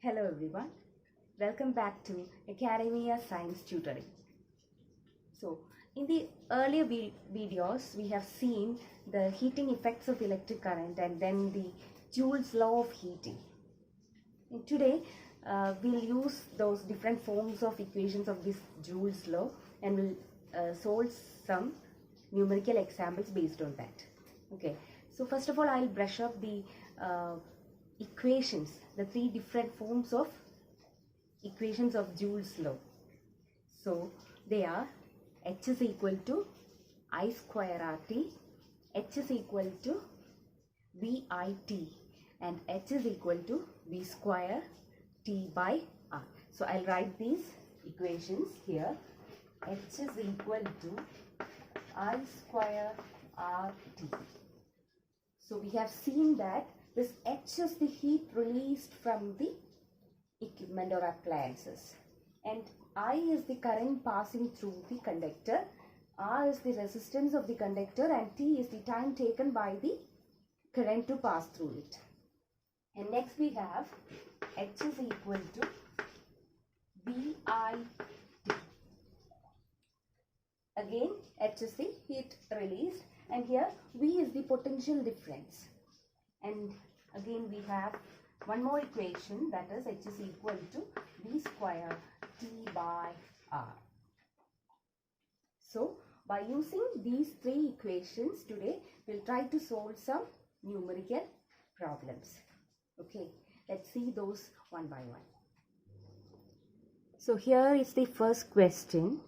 Hello everyone, welcome back to Academia Science Tutoring. So, in the earlier videos, we have seen the heating effects of electric current and then the Joule's law of heating. And today, we'll use those different forms of equations of this Joule's law and we'll solve some numerical examples based on that. Okay, so first of all, I'll brush up the equations, the three different forms of equations of Joule's law. So they are H is equal to I square RT, H is equal to VIT, and H is equal to V square T by R. So I'll write these equations here. H is equal to I square RT. So we have seen that this H is the heat released from the equipment or appliances, and I is the current passing through the conductor, R is the resistance of the conductor, and T is the time taken by the current to pass through it. And next we have H is equal to VIT. Again, H is the heat released, and here V is the potential difference. And again we have one more equation, that is H is equal to V square T by R. So by using these three equations today, we'll try to solve some numerical problems. Okay, let's see those one by one. So here is the first question.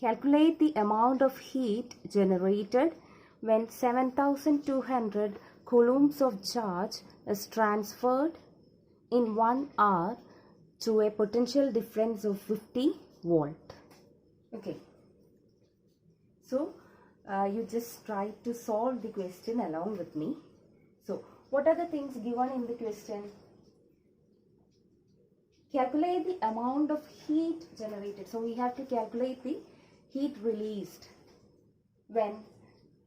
Calculate the amount of heat generated when 7200 coulombs of charge is transferred in 1 hour to a potential difference of 50 volt. Okay, so you just try to solve the question along with me. So what are the things given in the question? Calculate the amount of heat generated. So we have to calculate the heat released when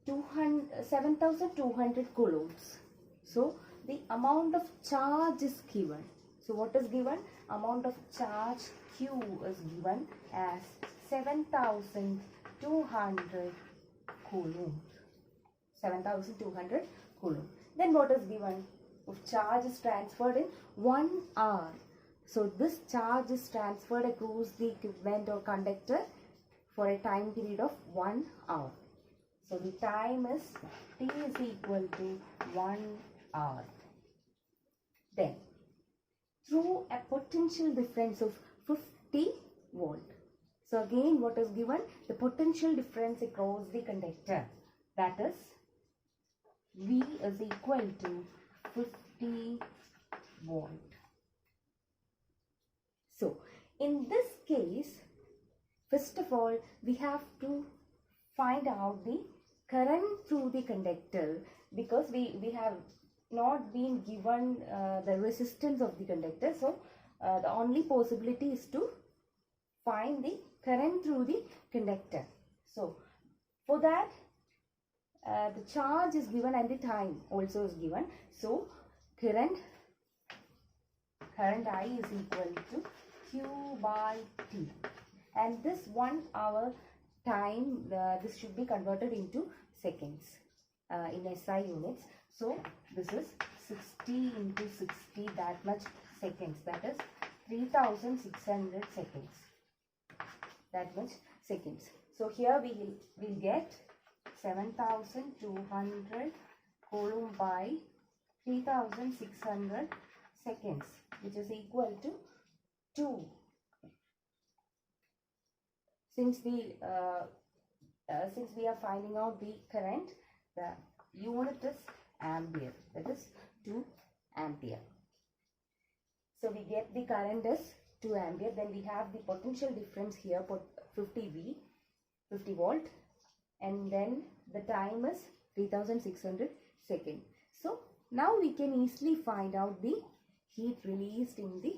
7200 coulombs. So the amount of charge is given. So what is given? Amount of charge Q is given as 7200 coulomb. 7200 coulomb. Then what is given? If charge is transferred in 1 hour. So this charge is transferred across the equipment or conductor for a time period of 1 hour. So the time is T is equal to 1 hour. Then through a potential difference of 50 volt. So again what is given? The potential difference across the conductor, that is V is equal to 50 volt. So in this case, first of all, we have to find out the current through the conductor, because we have not been given the resistance of the conductor. So the only possibility is to find the current through the conductor. So for that, the charge is given and the time also is given. So current I is equal to Q by T, and this 1 hour time, this should be converted into seconds in SI units. So this is 60 into 60, that much seconds, that is 3600 seconds, that much seconds. So here we will get 7200 coulomb by 3600 seconds, which is equal to 2. Since we are finding out the current, the unit is ampere, that is 2 ampere. So we get the current is 2 ampere. Then we have the potential difference here for 50 volt, and then the time is 3600 seconds. So now we can easily find out the heat released in the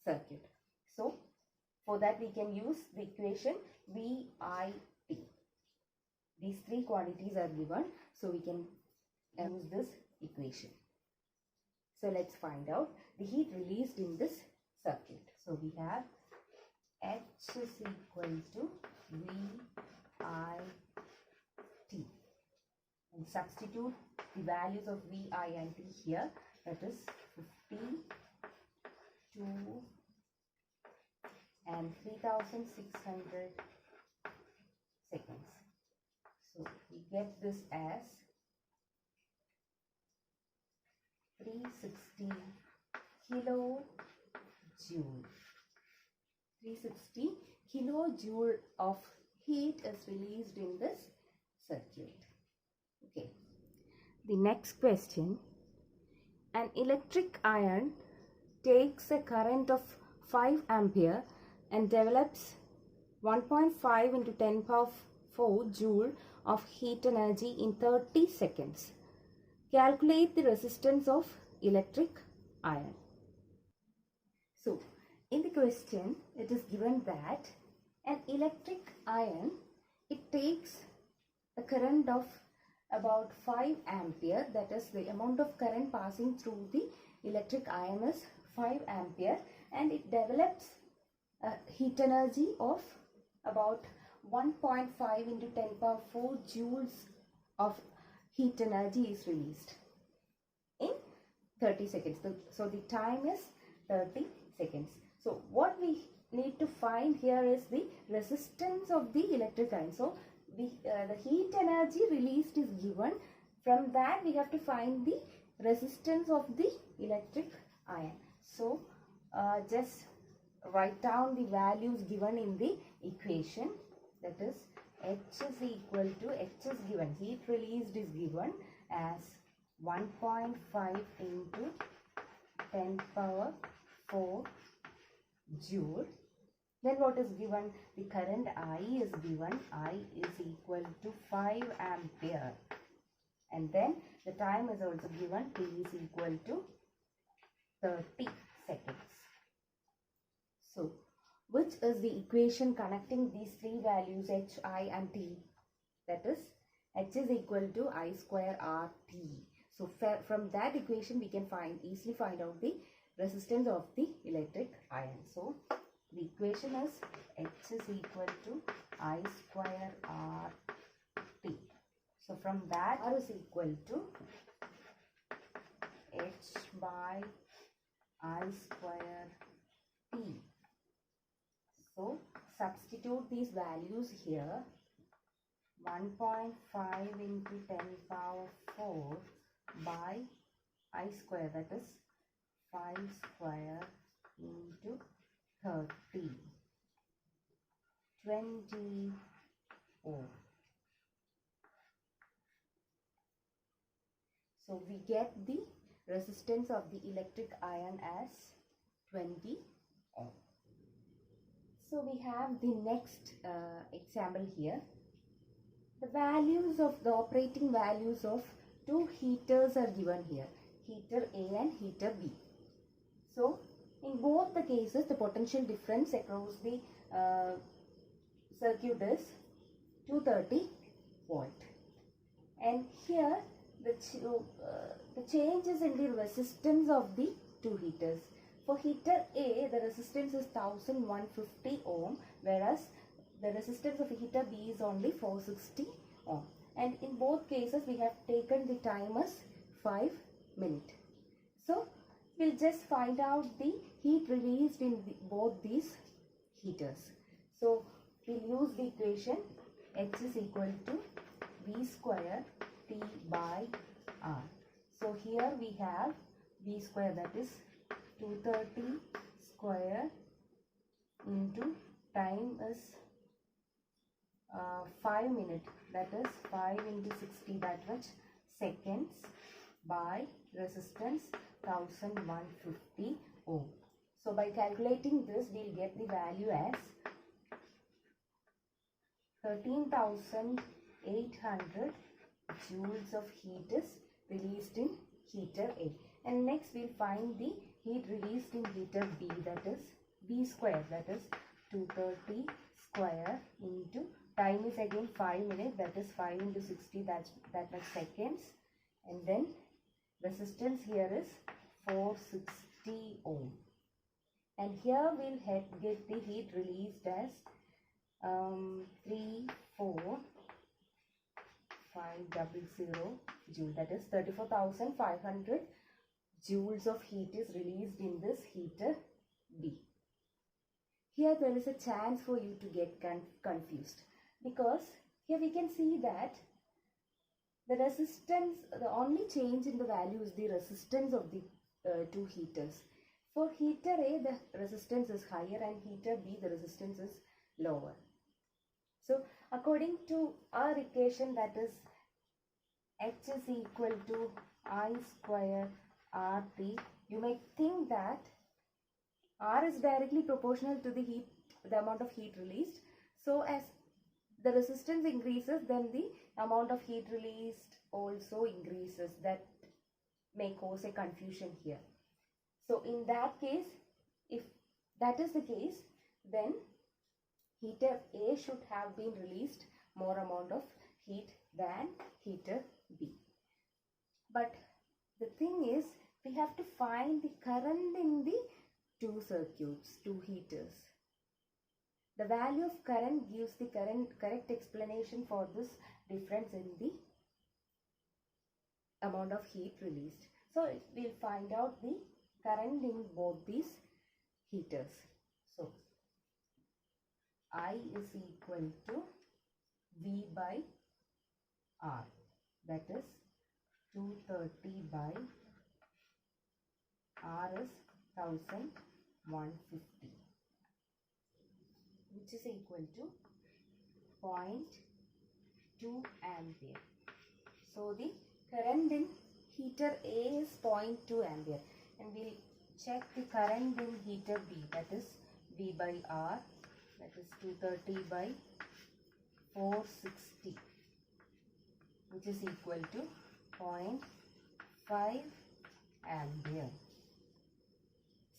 circuit. So for that we can use the equation VIT. These three quantities are given, so we can use this equation. So let's find out the heat released in this circuit. So we have H is equal to VIT, and substitute the values of VI and T here. That is 50, 2 and 3600 seconds. So we get this as 360 kilojoule. 360 kilojoule of heat is released in this circuit. Okay. The next question. An electric iron takes a current of 5 ampere and develops 1.5 into 10 power 4 joule of heat energy in 30 seconds. Calculate the resistance of electric iron. So, in the question, it is given that an electric iron, it takes a current of about 5 ampere, that is the amount of current passing through the electric iron is 5 ampere, and it develops a heat energy of about 1.5 into 10 power 4 joules of heat energy is released in 30 seconds. So the time is 30 seconds. So what we need to find here is the resistance of the electric iron. So the heat energy released is given. From that we have to find the resistance of the electric iron. So just write down the values given in the equation. That is, H is equal to, H is given, heat released is given as 1.5 into 10 power 4 joule. Then what is given? The current I is given. I is equal to 5 ampere. And then the time is also given. T is equal to 30 seconds. So, which is the equation connecting these three values H, I and T? That is, H is equal to I square RT. So, from that equation we can easily find out the resistance of the electric iron. So, the equation is H is equal to I square RT. So, from that R is equal to H by I square T. So, substitute these values here. 1.5 into 10 power 4 by I square, that is 5 square into 30. 20 ohm. So, we get the resistance of the electric iron as 20 ohm. So, we have the next example here. The values of the operating values of two heaters are given here. Heater A and heater B. So, in both the cases, the potential difference across the circuit is 230 volt. And here, the changes in the resistance of the two heaters. For heater A, the resistance is 1150 ohm, whereas the resistance of heater B is only 460 ohm. And in both cases, we have taken the time as 5 minutes. So, we'll just find out the heat released in both these heaters. So, we'll use the equation H is equal to V square T by R. So, here we have V square, that is 230 square into time is 5 minutes, that is 5 into 60, that much seconds, by resistance 1150 ohm. So by calculating this, we'll get the value as 13,800 joules of heat is released in heater A. And next we'll find the heat released in heater B, that is V square, that is 230 square into time is again 5 minutes, that is 5 into 60, that much seconds, and then resistance here is 460 ohm. And here we'll get the heat released as 34500 joule. That is 34,500 joules of heat is released in this heater B. Here there is a chance for you to get confused, because here we can see that the resistance, the only change in the value is the resistance of the two heaters. For heater A, the resistance is higher, and heater B, the resistance is lower. So according to our equation, that is H is equal to I square RT, you may think that R is directly proportional to the amount of heat released. So as the resistance increases, then the amount of heat released also increases. That may cause a confusion here. So in that case, if that is the case, then heater A should have been released more amount of heat than heater B. But the thing is, we have to find the current in the two circuits, two heaters. The value of current gives the correct explanation for this difference in the amount of heat released. So we'll find out the current in both these heaters. So I is equal to V by R, that is 230 by R is 1150, which is equal to 0.2 ampere. So the current in heater A is 0.2 ampere, and we'll check the current in heater B, that is V by R, that is 230 by 460, which is equal to 0.5 ampere.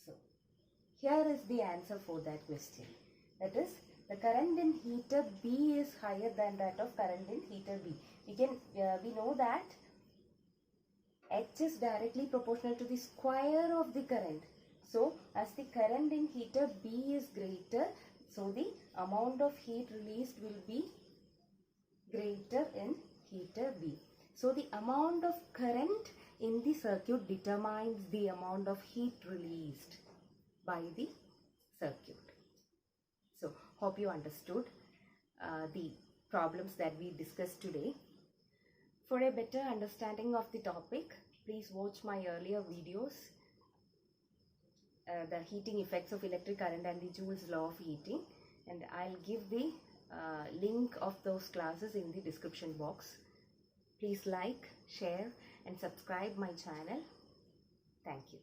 So here is the answer for that question. That is, the current in heater B is higher than that of current in heater B. We know that H is directly proportional to the square of the current. So as the current in heater B is greater, so the amount of heat released will be greater in heater B. So the amount of current in the circuit determines the amount of heat released by the circuit. So hope you understood the problems that we discussed today. For a better understanding of the topic, please watch my earlier videos, the heating effects of electric current and the Joule's law of heating, and I'll give the link of those classes in the description box. Please like, share and subscribe my channel. Thank you.